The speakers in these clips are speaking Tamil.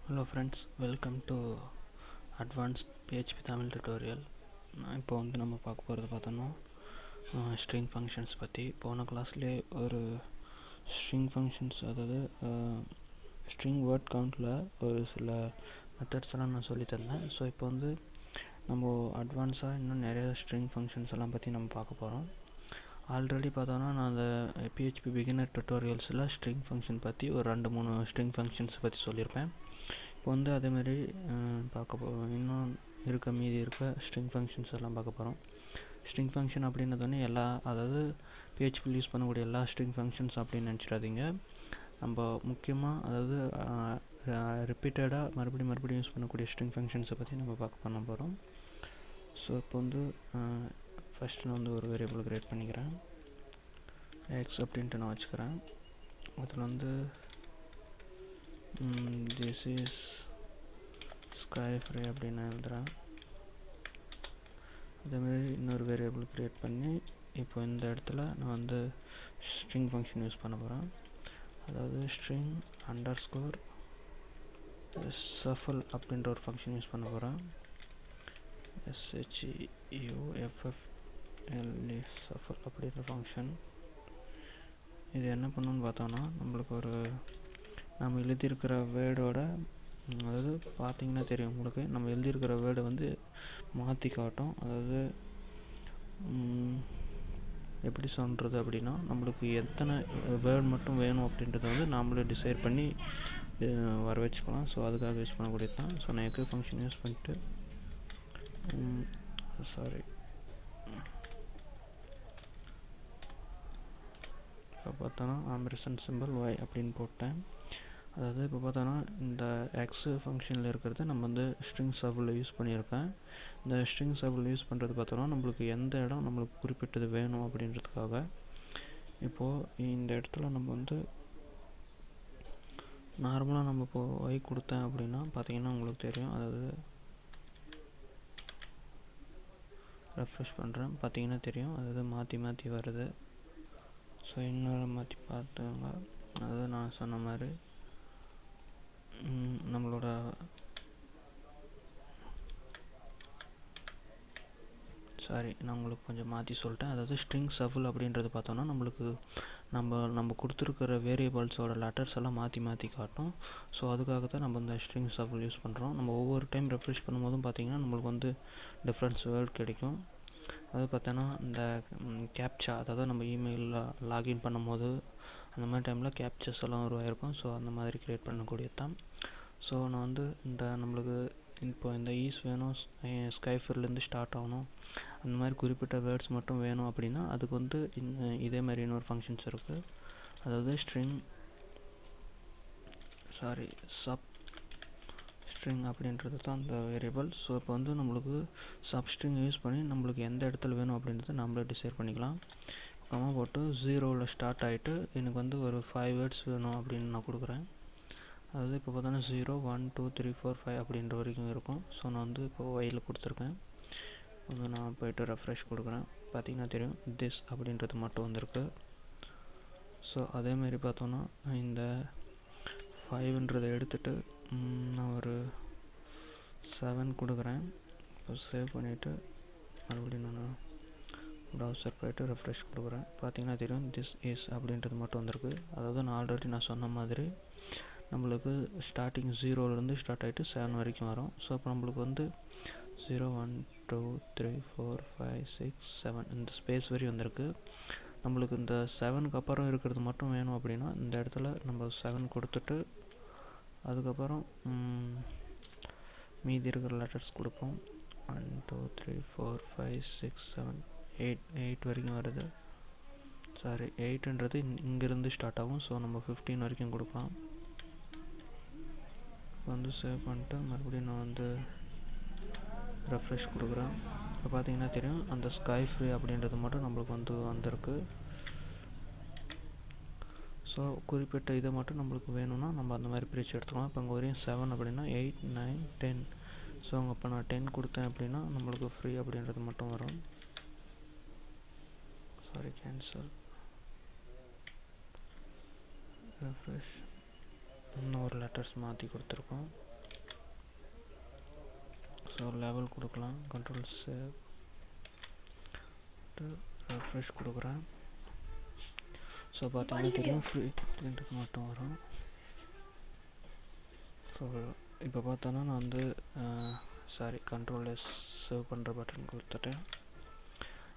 Hello friends, welcome to advanced PHP Tamil tutorial. இப்போ வந்து நம்ம பார்க்க போகிறது பார்த்தோன்னா ஸ்ட்ரிங் ஃபங்க்ஷன்ஸ் பற்றி. போன கிளாஸ்லேயே ஒரு ஸ்ட்ரிங் ஃபங்க்ஷன்ஸ், அதாவது ஸ்ட்ரிங் வேர்ட் கவுண்டில் ஒரு சில மெத்தட்ஸ் எல்லாம் நான் சொல்லி தந்தேன். ஸோ இப்போ வந்து நம்ம அட்வான்ஸாக இன்னும் நிறைய ஸ்ட்ரிங் ஃபங்க்ஷன்ஸ் எல்லாம் பற்றி நம்ம பார்க்க போகிறோம். ஆல்ரெடி பார்த்தோன்னா நான் அந்த PHP பிகினர் டுட்டோரியல்ஸில் ஸ்ட்ரிங் ஃபங்க்ஷன் பற்றி ஒரு 2-3 ஸ்ட்ரிங் ஃபங்க்ஷன்ஸ் பற்றி சொல்லியிருப்பேன். இப்போ வந்து அதேமாதிரி இன்னும் மீதி இருக்க ஸ்ட்ரிங் ஃபங்க்ஷன்ஸ் எல்லாம் பார்க்க போகிறோம். ஸ்ட்ரிங் ஃபங்க்ஷன் அப்படின்னது அதாவது PHP யூஸ் பண்ணக்கூடிய எல்லா ஸ்ட்ரிங் ஃபங்க்ஷன்ஸ் அப்படின்னு நினச்சிடாதீங்க. நம்ம முக்கியமாக அதாவது ரிப்பீட்டடாக மறுபடியும் யூஸ் பண்ணக்கூடிய ஸ்ட்ரிங் ஃபங்க்ஷன்ஸை பற்றி நம்ம பண்ண போகிறோம். ஸோ இப்போ வந்து ஃபஸ்ட்டு நான் வந்து ஒரு வேரியபிள் க்ரியேட் பண்ணிக்கிறேன். எக்ஸ் அப்படின்ட்டு நான் வச்சுக்கிறேன். அதில் வந்து this is sky free அப்படின்னு எழுதுகிறேன். அதேமாதிரி இன்னொரு வேரியபிள் க்ரியேட் பண்ணி இப்போ இந்த இடத்துல நான் வந்து ஸ்ட்ரிங் ஃபங்க்ஷன் யூஸ் பண்ண போகிறேன். அதாவது ஸ்ட்ரிங் அண்டர்ஸ்கோர் shuffle அப்படின்ற ஒரு ஃபங்க்ஷன் யூஸ் பண்ண போகிறேன். SHUFFLE shuffle அப்படின்ற ஃபங்க்ஷன் இது என்ன பண்ணணும்னு பார்த்தோன்னா, நம்மளுக்கு நம்ம எழுதியிருக்கிற வேர்டோட, அதாவது பார்த்திங்கன்னா தெரியும் உங்களுக்கு, நம்ம எழுதியிருக்கிற வேர்டை வந்து மாற்றி காட்டும். அதாவது எப்படி சொல்கிறது அப்படின்னா, நம்மளுக்கு எத்தனை வேர்டு மட்டும் வேணும் அப்படின்றத வந்து நாமளே டிசைட் பண்ணி வர வச்சுக்கலாம். ஸோ அதுக்காக யூஸ் பண்ணக்கூடியது தான். ஸோ நான் எக்கு ஃபங்க்ஷன் யூஸ் பண்ணிட்டு இப்போ பார்த்தோன்னா ஆம்பர்சன் சிம்பிள் ஒய் அப்படின்னு போட்டேன். அதாவது இப்போ பார்த்தோன்னா இந்த எக்ஸ் ஃபங்க்ஷனில் இருக்கிறது நம்ம வந்து ஸ்ட்ரிங் சபிள் யூஸ் பண்ணியிருக்கேன். இந்த ஸ்ட்ரிங் சபிள் யூஸ் பண்ணுறது பார்த்தோன்னா நம்மளுக்கு எந்த இடம் நம்மளுக்கு குறிப்பிட்டது வேணும் அப்படின்றதுக்காக. இப்போது இந்த இடத்துல நம்ம வந்து நார்மலாக நம்ம இப்போது ஒய் கொடுத்தேன் அப்படின்னா பார்த்தீங்கன்னா உங்களுக்கு தெரியும். அதாவது ரெஃப்ரெஷ் பண்ணுறேன், பார்த்தீங்கன்னா தெரியும். அதாவது மாற்றி வருது. ஸோ இன்னொரு மாற்றி பார்த்துங்க. அதாவது நான் சொன்ன மாதிரி நம்மளோட நான் உங்களுக்கு கொஞ்சம் மாற்றி சொல்லிட்டேன். அதாவது ஸ்ட்ரிங் சஃபிள் அப்படின்றது பார்த்தோன்னா நம்மளுக்கு நம்ம கொடுத்துருக்கிற வேரியபிள்ஸோட லெட்டர்ஸ் எல்லாம் மாற்றி காட்டும். ஸோ அதுக்காக தான் நம்ம இந்த ஸ்ட்ரிங் சஃபிள் யூஸ் பண்ணுறோம். நம்ம ஒவ்வொரு டைம் ரெஃப்ரெஷ் பண்ணும்போதும் பார்த்திங்கன்னா நம்மளுக்கு வந்து டிஃப்ரென்ஸ் வேர்ட் கிடைக்கும். அது பார்த்தோன்னா இந்த கேப்சா, அதாவது நம்ம இமெயிலில் லாகின் பண்ணும்போது அந்த மாதிரி டைமில் கேப்சர்ஸ் எல்லாம் உருவாயிருக்கும். ஸோ அந்த மாதிரி க்ரியேட் பண்ணக்கூடியது தான். ஸோ நான் வந்து நம்மளுக்கு இப்போ இந்த ஈஸ் வேணும், ஸ்கைஃபர்லேருந்து ஸ்டார்ட் ஆகணும், அந்த மாதிரி குறிப்பிட்ட வேர்ட்ஸ் மட்டும் வேணும் அப்படின்னா அதுக்கு வந்து இதே மாதிரி இன்னொரு ஃபங்க்ஷன்ஸ் இருக்குது. அதாவது சப் ஸ்ட்ரிங் அப்படின்றது தான் அந்த வேரியபிள். ஸோ இப்போ வந்து நம்மளுக்கு சப்ஸ்ட்ரிங் யூஸ் பண்ணி நம்மளுக்கு எந்த இடத்துல வேணும் அப்படின்றத நம்மளே டிசைட் பண்ணிக்கலாம். கம்மா போட்டு 0ல் ஸ்டார்ட் ஆகிட்டு எனக்கு வந்து ஒரு 5 வேர்ட்ஸ் வேணும் அப்படின்னு நான் கொடுக்குறேன். அதாவது இப்போ பார்த்தோன்னா 0 1 2 3 4 5 அப்படின்ற வரைக்கும் இருக்கும். ஸோ நான் வந்து இப்போ ஒயில் கொடுத்துருக்கேன். வந்து நான் போய்ட்டு ரெஃப்ரெஷ் கொடுக்குறேன், பார்த்திங்கன்னா தெரியும் திஸ் அப்படின்றது மட்டும் வந்திருக்கு. ஸோ அதேமாரி பார்த்தோன்னா இந்த 5ன்றதை எடுத்துகிட்டு நான் ஒரு 7 கொடுக்குறேன். இப்போ சேவ் பண்ணிவிட்டு மறுபடியும் நான் ப்ரௌசர் போய்ட்டு ரெஃப்ரெஷ் கொடுக்குறேன், பார்த்திங்கன்னா தெரியும் திஸ் இஸ் அப்படின்றது மட்டும் வந்திருக்கு. அதாவது நான் ஆல்ரெடி சொன்ன மாதிரி நம்மளுக்கு ஸ்டார்டிங் 0லேருந்து ஸ்டார்ட் ஆகிட்டு 7 வரைக்கும் வரும். ஸோ அப்போ நம்மளுக்கு வந்து 0 1 2 3 4 5 6 7 இந்த ஸ்பேஸ் வரையும் வந்திருக்கு. நம்மளுக்கு இந்த 7க்கு அப்புறம் இருக்கிறது மட்டும் வேணும் அப்படின்னா இந்த இடத்துல நம்ம 7 கொடுத்துட்டு அதுக்கப்புறம் மீதி இருக்கிற லெட்டர்ஸ் கொடுப்போம். 1 2 3 4 5 6 7 8 வரைக்கும் வருது. 8ன்றது இங்கேருந்து ஸ்டார்ட் ஆகும். ஸோ நம்ம 15 வரைக்கும் கொடுக்கலாம். வந்து சேவ் பண்ணிட்டு மறுபடியும் நான் வந்து ரெஃப்ரெஷ் கொடுக்குறேன். இப்போ பார்த்தீங்கன்னா தெரியும் அந்த ஸ்கை ஃப்ரீ அப்படின்றது மட்டும் நம்மளுக்கு வந்திருக்கு. ஸோ குறிப்பிட்ட இதை மட்டும் நம்மளுக்கு வேணும்னா நம்ம அந்த மாதிரி பிரித்து எடுத்துக்கலாம். இப்போ அங்கே வரையும் 7 அப்படின்னா 8 9 10. ஸோ இப்போ நான் 10 கொடுத்தேன் அப்படின்னா நம்மளுக்கு ஃப்ரீ அப்படின்றது மட்டும் வரும். கேன்சல், ரெஃப்ரெஷ், இன்னும் ஒரு லெட்டர்ஸ் மாற்றி கொடுத்துருக்கோம். ஸோ லெவல் கொடுக்கலாம், கண்ட்ரோல் சேவ் ரெஃப்ரெஷ் கொடுக்குறேன். ஸோ பார்த்தீங்கன்னா தெரியும் ஃப்ரீக்கு மட்டும் வரும். ஸோ இப்போ பார்த்தோன்னா நான் வந்து கண்ட்ரோல் எஸ் சேவ் பண்ணுற பட்டன் கொடுத்துட்டேன்.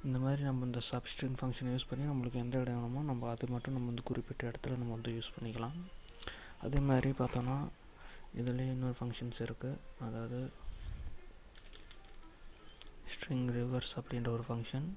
இந்த மாதிரி நம்ம இந்த சப்ஸ்ட்ரிங் ஃபங்க்ஷன் யூஸ் பண்ணி நம்மளுக்கு எந்த இடம் வேணுமோ நம்ம அது மட்டும் நம்ம வந்து குறிப்பிட்ட இடத்துல நம்ம வந்து யூஸ் பண்ணிக்கலாம். அதே மாதிரி பார்த்தோன்னா இதுலேயே இன்னொரு ஃபங்க்ஷன்ஸ் இருக்குது. அதாவது ஸ்ட்ரிங் ரிவர்ஸ் அப்படின்ற ஒரு ஃபங்க்ஷன்.